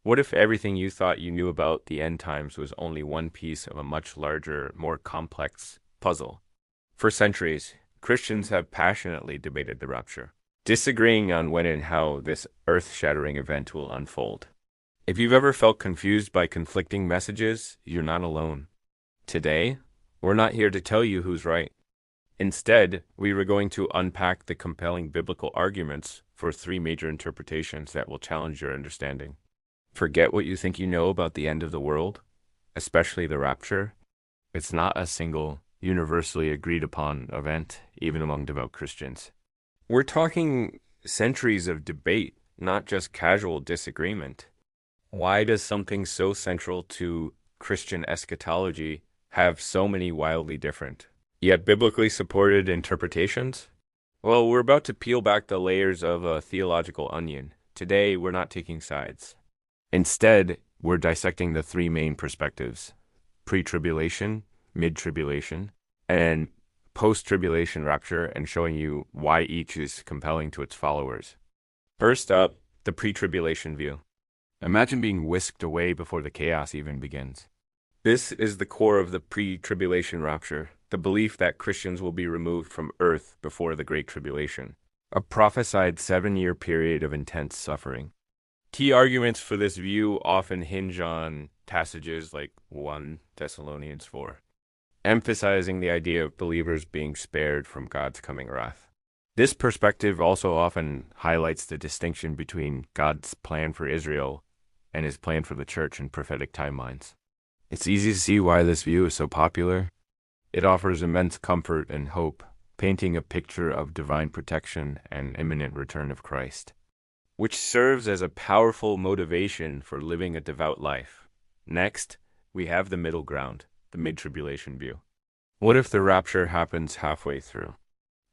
What if everything you thought you knew about the end times was only one piece of a much larger, more complex puzzle? For centuries, Christians have passionately debated the rapture, disagreeing on when and how this earth-shattering event will unfold. If you've ever felt confused by conflicting messages, you're not alone. Today, we're not here to tell you who's right. Instead, we are going to unpack the compelling biblical arguments for three major interpretations that will challenge your understanding. Forget what you think you know about the end of the world, especially the rapture. It's not a single, universally agreed upon event, even among devout Christians. We're talking centuries of debate, not just casual disagreement. Why does something so central to Christian eschatology have so many wildly different, yet biblically supported interpretations? Well, we're about to peel back the layers of a theological onion. Today, we're not taking sides. Instead, we're dissecting the three main perspectives: pre-tribulation, mid-tribulation, and post-tribulation rapture, and showing you why each is compelling to its followers. First up, the pre-tribulation view. Imagine being whisked away before the chaos even begins. This is the core of the pre-tribulation rapture, the belief that Christians will be removed from earth before the Great Tribulation, a prophesied 7-year period of intense suffering. Key arguments for this view often hinge on passages like 1 Thessalonians 4, emphasizing the idea of believers being spared from God's coming wrath. This perspective also often highlights the distinction between God's plan for Israel and his plan for the church in prophetic timelines. It's easy to see why this view is so popular. It offers immense comfort and hope, painting a picture of divine protection and imminent return of Christ, which serves as a powerful motivation for living a devout life. Next, we have the middle ground, the mid-tribulation view. What if the rapture happens halfway through?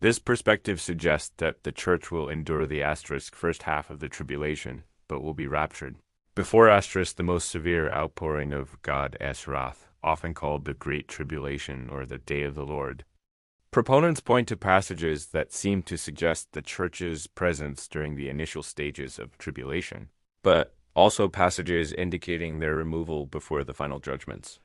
This perspective suggests that the church will endure the asterisk first half of the tribulation, but will be raptured. Before asterisk, the most severe outpouring of God's wrath, often called the Great Tribulation or the Day of the Lord. Proponents point to passages that seem to suggest the church's presence during the initial stages of tribulation, but also passages indicating their removal before the final judgments.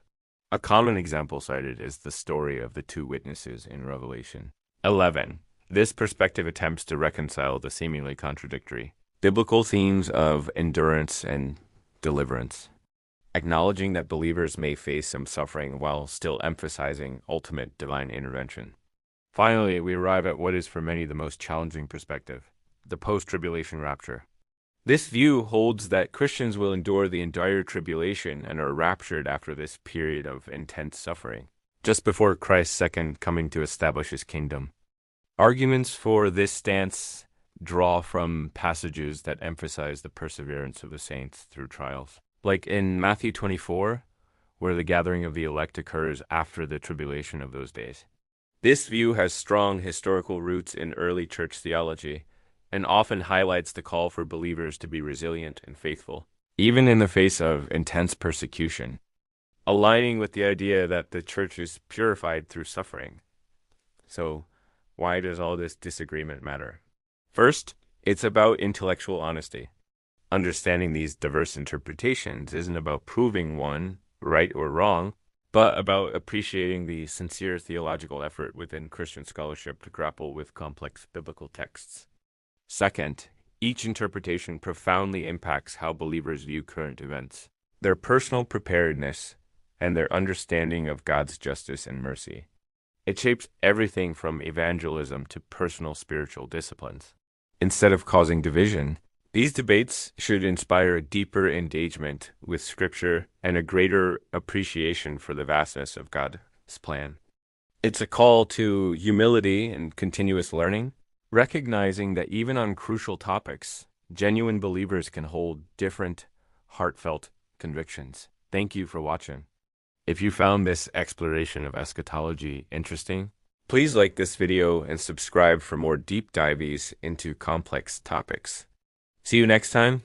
A common example cited is the story of the two witnesses in Revelation 11. This perspective attempts to reconcile the seemingly contradictory biblical themes of endurance and deliverance, acknowledging that believers may face some suffering while still emphasizing ultimate divine intervention. Finally, we arrive at what is for many the most challenging perspective, the post-tribulation rapture. This view holds that Christians will endure the entire tribulation and are raptured after this period of intense suffering, just before Christ's second coming to establish his kingdom. Arguments for this stance draw from passages that emphasize the perseverance of the saints through trials, like in Matthew 24, where the gathering of the elect occurs after the tribulation of those days. This view has strong historical roots in early church theology and often highlights the call for believers to be resilient and faithful, even in the face of intense persecution, aligning with the idea that the church is purified through suffering. So, why does all this disagreement matter? First, it's about intellectual honesty. Understanding these diverse interpretations isn't about proving one right or wrong, but about appreciating the sincere theological effort within Christian scholarship to grapple with complex biblical texts. Second, each interpretation profoundly impacts how believers view current events, their personal preparedness, and their understanding of God's justice and mercy. It shapes everything from evangelism to personal spiritual disciplines. Instead of causing division, these debates should inspire a deeper engagement with Scripture and a greater appreciation for the vastness of God's plan. It's a call to humility and continuous learning, recognizing that even on crucial topics, genuine believers can hold different, heartfelt convictions. Thank you for watching. If you found this exploration of eschatology interesting, please like this video and subscribe for more deep dives into complex topics. See you next time.